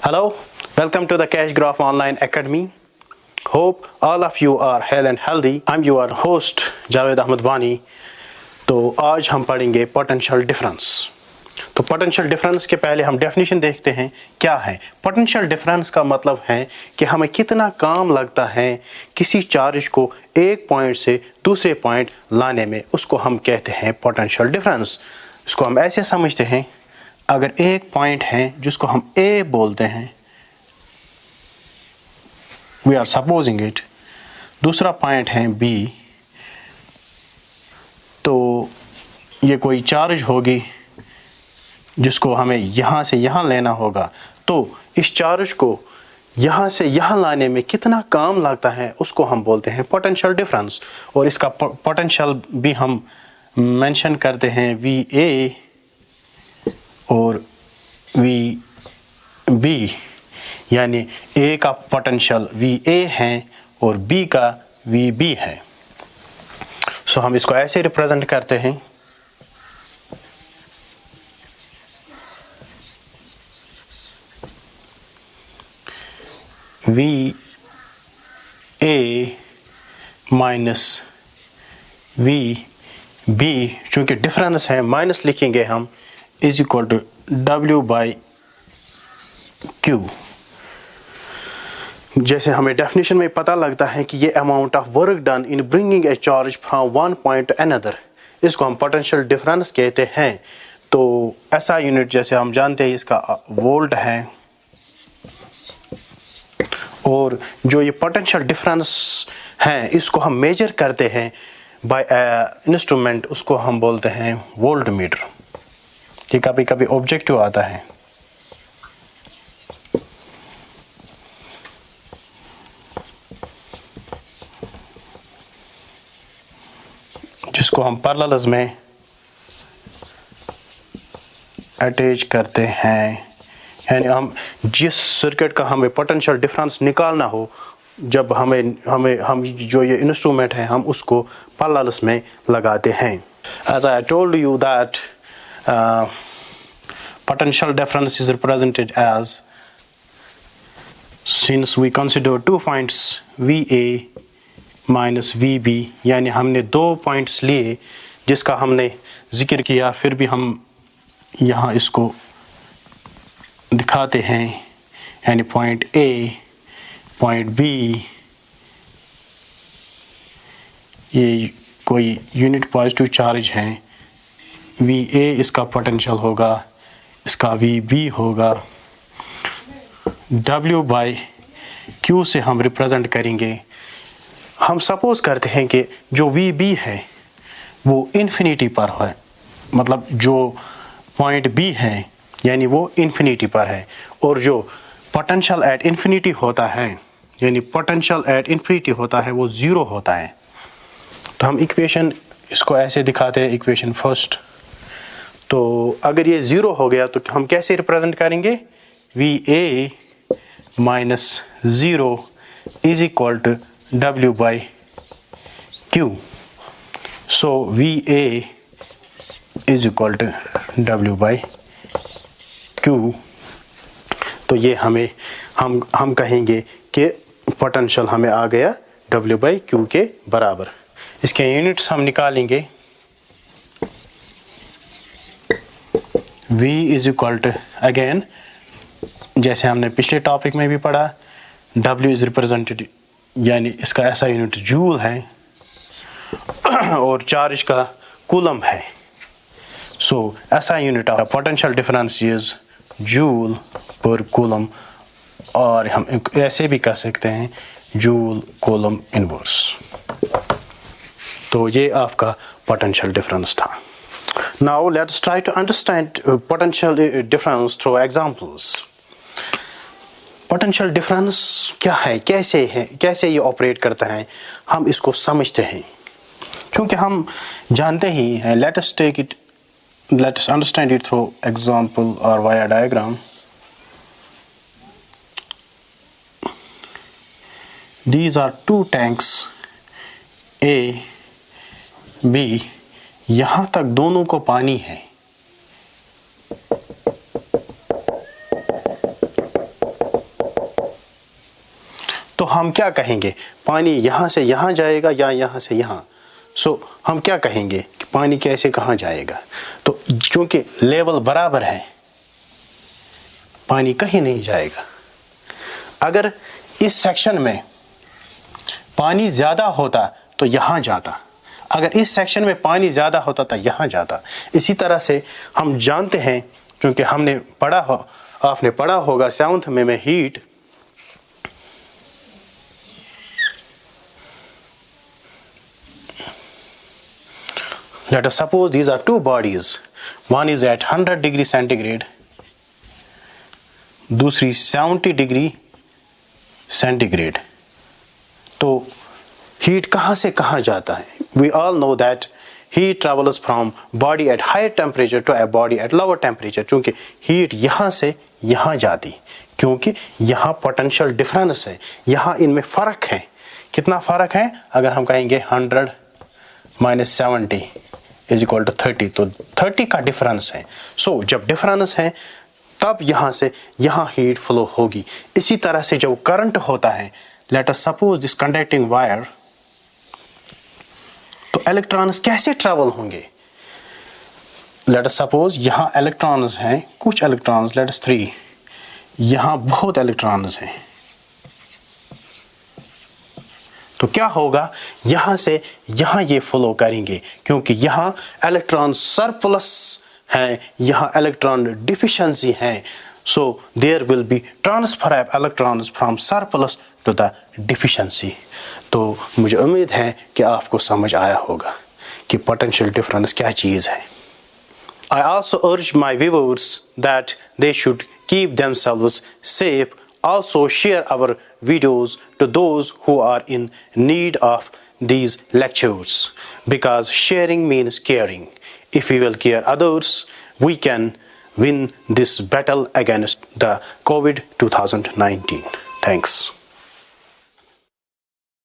Hello, welcome to the Cash Graph Online Academy. Hope all of you are hale and healthy. I'm your host Javed Ahmad वानी. तो आज हम पढ़ेंगे potential difference. तो potential difference के पहले हम डेफिनेशन देखते हैं क्या है. पोटेंशियल डिफरेंस का मतलब है कि हमें कितना काम लगता है किसी चार्ज को एक पॉइंट से दूसरे पॉइंट लाने में, उसको हम कहते हैं पोटेंशियल डिफरेंस. इसको हम ऐसे समझते हैं, अगर एक पॉइंट है जिसको हम ए बोलते हैं, वी आर सपोजिंग इट, दूसरा पॉइंट है बी, तो ये कोई चार्ज होगी जिसको हमें यहाँ से यहाँ लेना होगा. तो इस चार्ज को यहाँ से यहाँ लाने में कितना काम लगता है उसको हम बोलते हैं पोटेंशियल डिफरेंस. और इसका पोटेंशियल भी हम मेंशन करते हैं वी ए और वी बी, यानी ए का पोटेंशियल वी ए है और बी का वी बी है. सो हम इसको ऐसे रिप्रेजेंट करते हैं, V A minus V B, चूंकि डिफरेंस है माइनस लिखेंगे हम, is equal to W by Q. जैसे हमें डेफिनेशन में पता लगता है कि ये amount of work done in bringing a charge from one point to another, इसको हम पोटेंशियल डिफरेंस कहते हैं. तो ऐसा यूनिट जैसे हम जानते हैं इसका वोल्ट है, और जो ये पोटेंशियल डिफरेंस है इसको हम मेजर करते हैं बाय इंस्ट्रूमेंट, उसको हम बोलते हैं वोल्ट मीटर. ये कभी कभी ऑब्जेक्टिव आता है. जिसको हम पैरेलल्स में अटैच करते हैं, यानी हम जिस सर्किट का हमें पोटेंशियल डिफरेंस निकालना हो, जब हम जो ये इंस्ट्रूमेंट है हम उसको पैरेलल्स में लगाते हैं. As I told you that potential difference is represented as, since we consider two points VA minus VB, यानी हमने दो पॉइंट्स लिए जिसका हमने जिक्र किया, फिर भी हम यहाँ इसको दिखाते हैं, यानी पॉइंट A, पॉइंट B, ये कोई यूनिट पॉजिटिव चार्ज है, VA इसका पोटेंशियल होगा, इसका VB होगा. W बाई Q से हम रिप्रेजेंट करेंगे. हम सपोज करते हैं कि जो VB है वो इन्फिनिटी पर है, मतलब जो पॉइंट B है यानी वो इन्फिनिटी पर है, और जो पोटेंशियल एट इन्फिनिटी होता है, यानी पोटेंशियल एट इन्फिनिटी होता है, वो ज़ीरो होता है. तो हम इक्वेशन इसको ऐसे दिखाते हैं, इक्वेशन फर्स्ट. तो अगर ये ज़ीरो हो गया तो हम कैसे रिप्रेजेंट करेंगे, VA minus zero is equal to W by Q. So VA is equal to W by Q. तो ये हम कहेंगे कि पोटेंशियल हमें आ गया W बाई Q के बराबर. इसके यूनिट्स हम निकालेंगे, V is equal to, again जैसे हमने पिछले टॉपिक में भी पढ़ा, W इज रिप्रेजेंटेड, यानी इसका ऐसा यूनिट जूल है और चार्ज का कूलम है. सो ऐसा unit of potential difference is joule पर कूलम, और हम ऐसे भी कह सकते हैं जूल कूलम इनवर्स. तो ये आपका पोटेंशियल डिफरेंस था. Now let's try to understand potential difference through examples. Potential difference क्या है, कैसे ये ऑपरेट करता है, हम इसको समझते हैं. क्योंकि हम जानते ही हैं, let us understand it through example or via diagram. These are two tanks A, B. यहाँ तक दोनों को पानी है. तो हम क्या कहेंगे, पानी यहाँ से यहाँ जाएगा या यहाँ से यहाँ? सो हम क्या कहेंगे कि पानी कैसे कहाँ जाएगा? तो चूंकि लेवल बराबर है, पानी कहीं नहीं जाएगा। अगर इस सेक्शन में पानी ज़्यादा होता तो यहाँ जाता, अगर इस सेक्शन में पानी ज़्यादा होता तो यहाँ जाता। इसी तरह से हम जानते हैं, क्योंकि हमने आपने पढ़ा होगा 7th में heat, let us suppose these are two bodies, one is at 100 degree centigrade, दूसरी 70 डिग्री सेंटीग्रेड। तो हीट कहाँ से कहाँ जाता है? We all know that heat travels from body at higher temperature to a body at lower temperature। चूंकि heat यहाँ से यहाँ जाती, क्योंकि यहाँ पोटेंशियल डिफरेंस है, यहाँ इनमें फ़र्क है। कितना फ़र्क है? अगर हम कहेंगे 100 - 70 = 30, तो 30 का डिफरेंस है। सो जब डिफरेंस है तब यहाँ से यहाँ हीट फ्लो होगी। इसी तरह से जब करंट होता है, let us suppose this conducting wire, तो इलेक्ट्रॉन्स कैसे ट्रेवल होंगे? लेट अस सपोज यहाँ इलेक्ट्रॉन्स हैं, कुछ इलेक्ट्रॉन्स, लेट अस 3, यहाँ बहुत इलेक्ट्रॉन्स हैं। तो क्या होगा, यहाँ से यहाँ ये फ्लो करेंगे, क्योंकि यहाँ इलेक्ट्रॉन सरप्लस है, यहाँ इलेक्ट्रॉन डिफिशिएंसी है। So there will be transfer of electrons from surplus to the deficiency. तो मुझे उम्मीद है कि आपको समझ आया होगा कि पोटेंशियल डिफरेंस क्या चीज़ है। I also urge my viewers that they should keep themselves safe. Also share our videos to those who are in need of these lectures, because sharing means caring. If we will care others, we can win this battle against the COVID-19. Thanks.